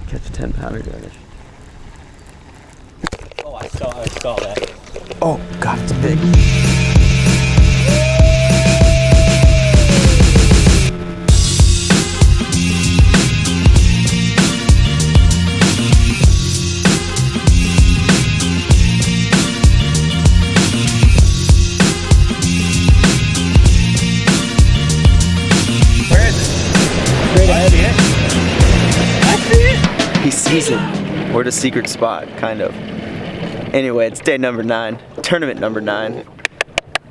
catch a 10-pounder doing it. Oh, I saw that. Oh, God, it's big. Where is it? Right I see it. I see it. He sees it. We're at a secret spot, kind of. Anyway, it's day number 9, tournament number 9.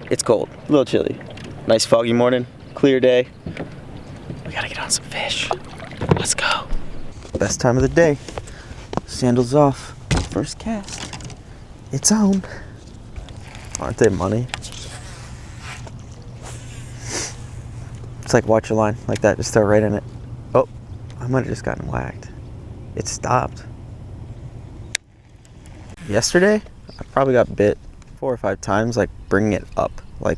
It's cold, a little chilly. Nice foggy morning, clear day. We gotta get on some fish. Let's go. Best time of the day. Sandals off. First cast. It's on. Aren't they money? It's like watch your line, like that, just throw right in it. Oh, I might have just gotten whacked. It stopped. Yesterday, I probably got bit 4 or 5 times, like bringing it up, like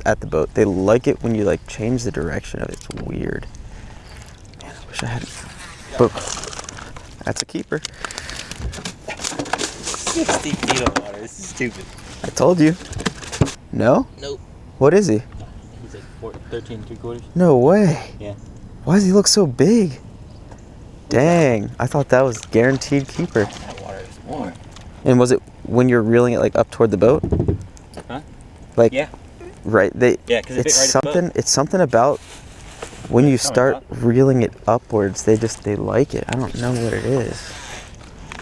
at the boat. They like it when you like change the direction of it. It's weird. Man, I wish I had. Boom. That's a keeper. 60 feet of water. This is stupid. I told you. No? Nope. What is he? He's like 13 3/4. No way. Yeah. Why does he look so big? Dang, I thought that was guaranteed keeper. That water is warm. And was it when you're reeling it like up toward the boat? Huh? Like, yeah. Right. Yeah, because it's something. It's something about when you start reeling it upwards. They like it. I don't know what it is.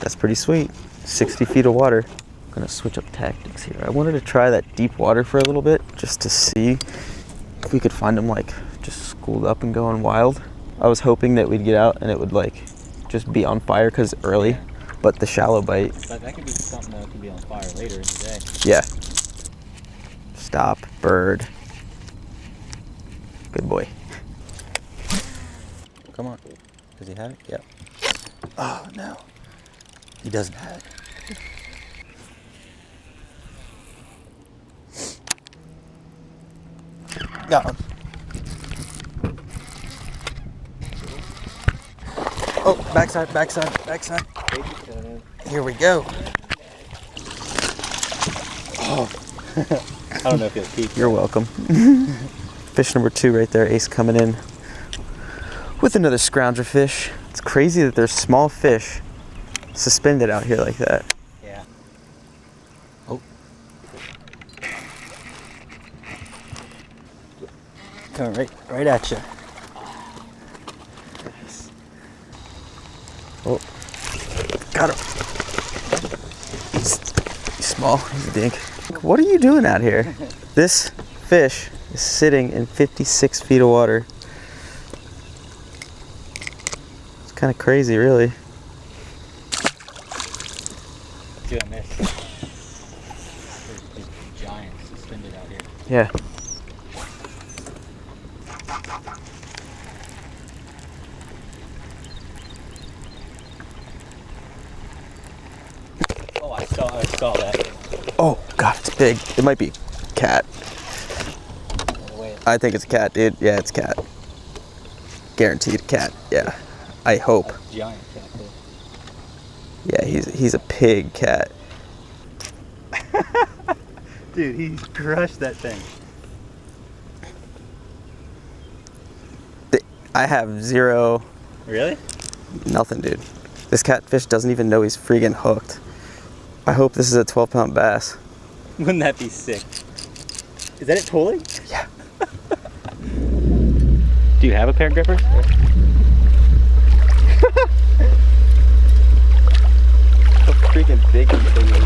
That's pretty sweet. 60 feet of water. I'm gonna switch up tactics here. I wanted to try that deep water for a little bit, just to see if we could find them like just schooled up and going wild. I was hoping that we'd get out and it would like just be on fire because it's early, but the shallow bite. But that could be something that could be on fire later in the day. Yeah. Stop, bird. Good boy. Come on. Does he have it? Yep. Oh no. He doesn't have it. No. Oh, backside. Here we go. Oh. I don't know if he'll keep. You're welcome. Fish number 2 right there. Ace coming in with another scrounger fish. It's crazy that there's small fish suspended out here like that. Yeah. Oh. Coming right at you. Oh, got him. He's small. He's a dink. What are you doing out here? This fish is sitting in 56 feet of water. It's kind of crazy, really. Dude, I missed. There's giants suspended out here. Yeah. Oh, I saw that. Oh, God, it's big. It might be cat. I think it's a cat, dude. Yeah, it's cat. Guaranteed cat. Yeah. I hope. A giant cat. Yeah, he's a pig cat. Dude, he crushed that thing. I have zero. Really? Nothing, dude. This catfish doesn't even know he's freaking hooked. I hope this is a 12-pound bass. Wouldn't that be sick? Is that it pulling? Yeah. Do you have a pair of grippers? How freaking big this thing is.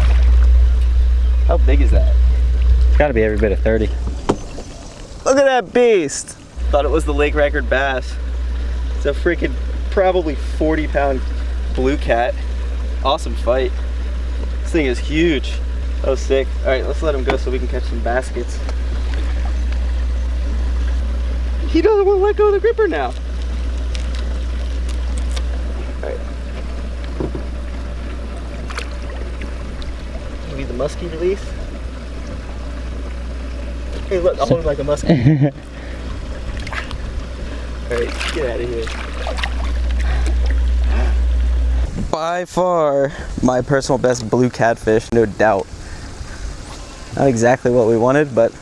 How big is that? It's got to be every bit of 30. Look at that beast! Thought it was the lake record bass. It's a freaking probably 40-pound blue cat. Awesome fight. This thing is huge. That was sick. All right, let's let him go so we can catch some baskets. He doesn't want to let go of the gripper now. All right. Give me the muskie release. Hey, look, I'll hold him like a muskie. All right, get out of here. by far my personal best blue catfish, no doubt. Not exactly what we wanted, but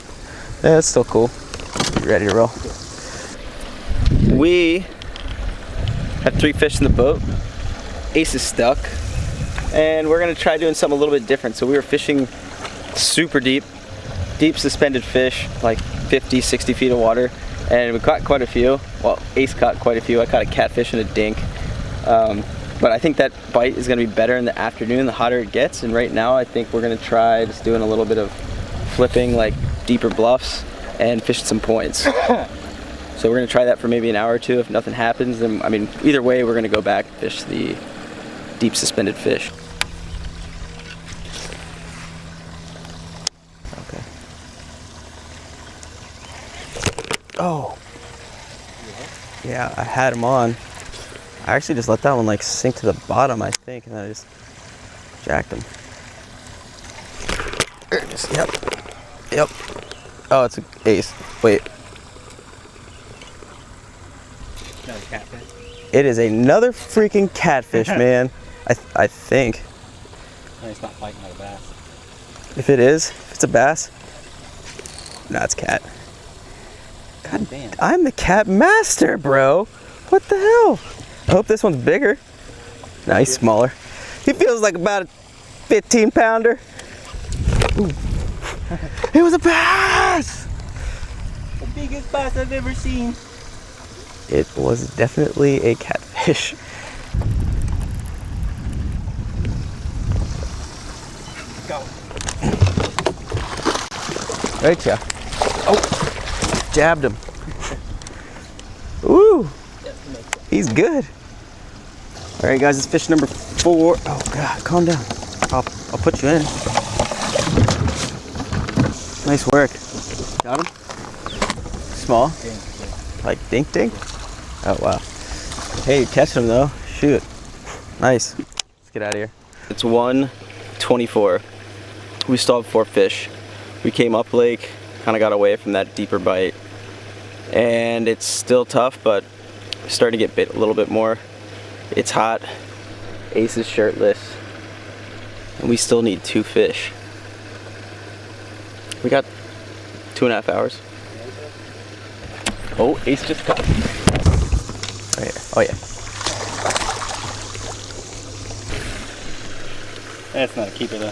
yeah, it's still cool. You ready to roll? We have 3 fish in the boat. Ace is stuck, and we're gonna try doing something a little bit different. So we were fishing super deep suspended fish, like 50, 60 feet of water, and we caught quite a few. Well, Ace caught quite a few. I caught a catfish and a dink. But I think that bite is gonna be better in the afternoon, the hotter it gets. And right now I think we're gonna try just doing a little bit of flipping, like deeper bluffs, and fishing some points. So we're gonna try that for maybe an hour or two. If nothing happens, then, I mean, either way, we're gonna go back and fish the deep suspended fish. Okay. Oh. Yeah, I had him on. I actually just let that one like sink to the bottom, I think, and then I just jacked him. There it is. Yep. Yep. Oh, it's an ace. Wait. Another catfish. It is another freaking catfish, man. I think. And it's not fighting like a bass. If it's a bass. Nah, it's cat. God damn. I'm the cat master, bro. What the hell? I hope this one's bigger. Nah, he's smaller. He feels like about a 15-pounder. It was a bass! The biggest bass I've ever seen. It was definitely a catfish. Go. Right, yeah. Oh, jabbed him. Ooh, he's good. All right, guys, it's fish number 4. Oh God, calm down. I'll put you in. Nice work. Got him? Small? Like dink dink? Oh wow. Hey, you're catching him though. Shoot. Nice. Let's get out of here. It's 1:24. We still have 4 fish. We came up lake, kind of got away from that deeper bite, and it's still tough, but starting to get bit a little bit more. It's hot. Ace is shirtless, and we still need 2 fish. We got 2.5 hours. Oh, Ace just caught. Oh yeah. Oh yeah. That's not a keeper though.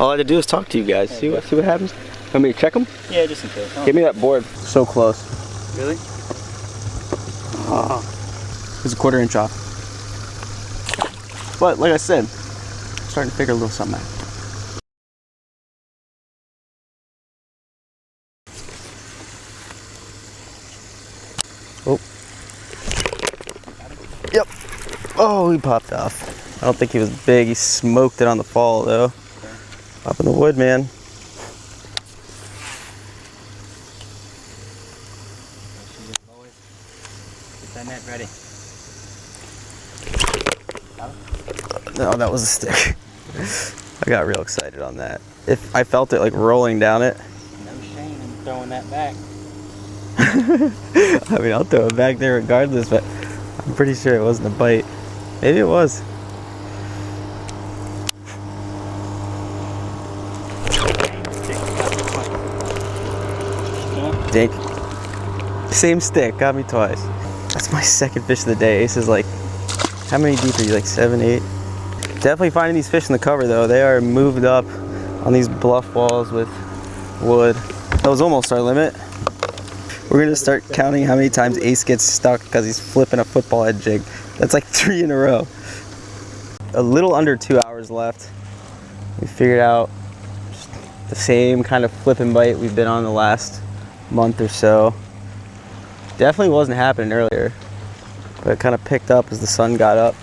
All I had to do is talk to you guys. See what happens. Want me to check them? Yeah, just in case. Give me that board. So close. Really? Oh. It's a 1/4 inch off. But like I said, starting to figure a little something out. Oh. Yep. Oh, he popped off. I don't think he was big. He smoked it on the fall though. Up in the wood, man. Get that net ready. No, that was a stick. I got real excited on that. If I felt it like rolling down it. No shame in throwing that back. I mean, I'll throw it back there regardless, but I'm pretty sure it wasn't a bite. Maybe it was. Dink. Same stick, got me twice. That's my 2nd fish of the day. Ace is like, how many deep are you? Like 7, 8? Definitely finding these fish in the cover though. They are moved up on these bluff walls with wood. That was almost our limit. We're gonna start counting how many times Ace gets stuck because he's flipping a football head jig. That's like 3 in a row. A little under 2 hours left. We figured out just the same kind of flipping bite we've been on the last month or so. Definitely wasn't happening earlier, but it kind of picked up as the sun got up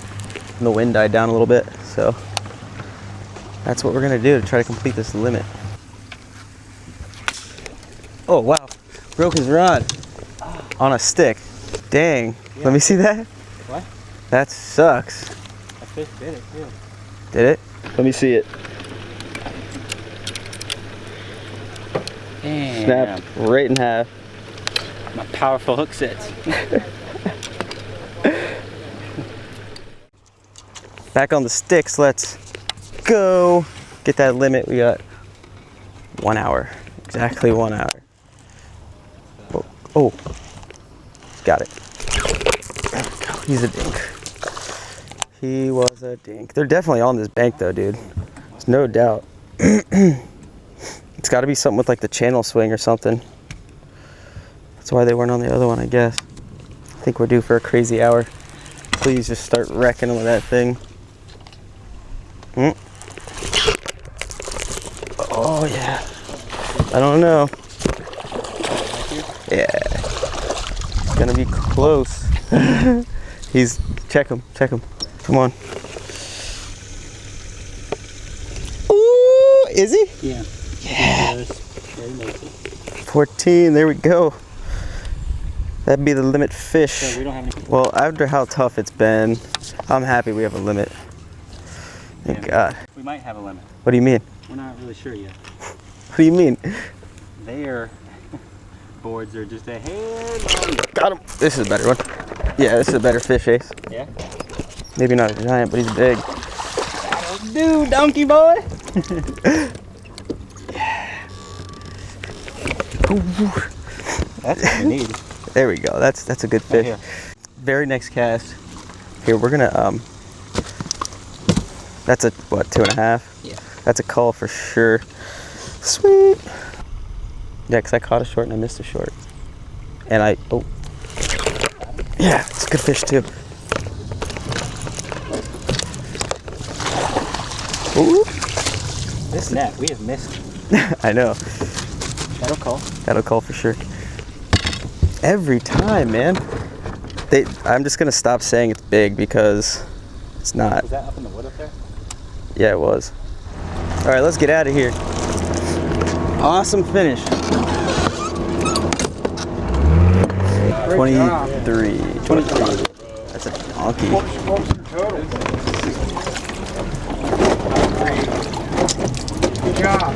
and the wind died down a little bit. So that's what we're gonna do to try to complete this limit. Oh wow, broke his rod on a stick. Dang, yeah. Let me see that. What? That sucks. That fish did it too. Did it? Let me see it. Damn. Snapped right in half. My powerful hook sets. Back on the sticks, let's go. Get that limit. We got 1 hour, exactly 1 hour. Oh, got it. There we go. He's a dink. He was a dink. They're definitely on this bank though, dude. There's no doubt. It's got to be something with like the channel swing or something. That's why they weren't on the other one, I guess. I think we're due for a crazy hour. Please just start wrecking with that thing. Oh yeah. I don't know. Yeah. It's gonna be close. He's check him. Come on. Ooh, is he? Yeah. Yeah. 14, there we go. That'd be the limit fish. So we don't have any. Well, after how tough it's been, I'm happy we have a limit. Thank God. We might have a limit. What do you mean? We're not really sure yet. What do you mean? Their boards are just a hair longer. Got him. This is a better one. Yeah, this is a better fish, Ace. Yeah? Maybe not a giant, but he's big. Dude, donkey boy! Yeah. That's what we need. There we go. That's a good fish. Right here. Very next cast. Here, we're gonna that's a what, 2.5? Yeah. That's a call for sure. Sweet. Yeah, because I caught a short and I missed a short. And oh. Yeah, it's a good fish too. Ooh. This net, we have missed. I know. That'll call. That'll call for sure. Every time, man. I'm just gonna stop saying it's big because it's not. Was that up in the wood up there? Yeah, it was. All right, let's get out of here. Awesome finish. 23. 23. That's a donkey. Good job.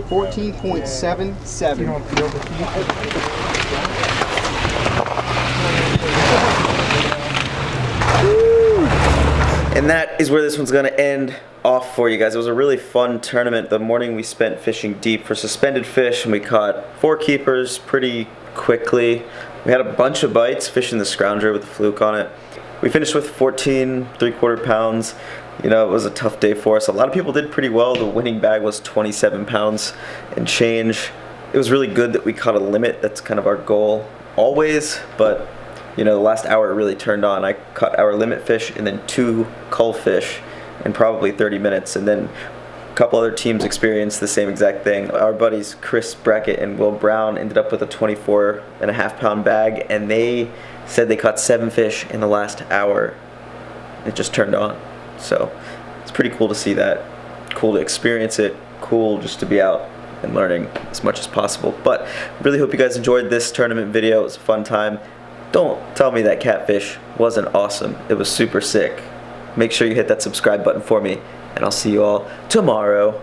14.77. You don't feel the heat. And that is where this one's gonna end off for you guys. It was a really fun tournament. The morning we spent fishing deep for suspended fish, and we caught 4 keepers pretty quickly. We had a bunch of bites fishing the scrounger with the fluke on it. We finished with 14 3/4 pounds. You know, it was a tough day for us. A lot of people did pretty well. The winning bag was 27 pounds and change. It was really good that we caught a limit. That's kind of our goal always, but you know, the last hour really turned on. I caught our limit fish and then 2 cull fish in probably 30 minutes, and then a couple other teams experienced the same exact thing. Our buddies Chris Brackett and Will Brown ended up with a 24.5 pound bag, and they said they caught 7 fish in the last hour. It just turned on. So it's pretty cool to see that. Cool to experience it. Cool just to be out and learning as much as possible. But really hope you guys enjoyed this tournament video. It was a fun time. Don't tell me that catfish wasn't awesome. It was super sick. Make sure you hit that subscribe button for me, and I'll see you all tomorrow.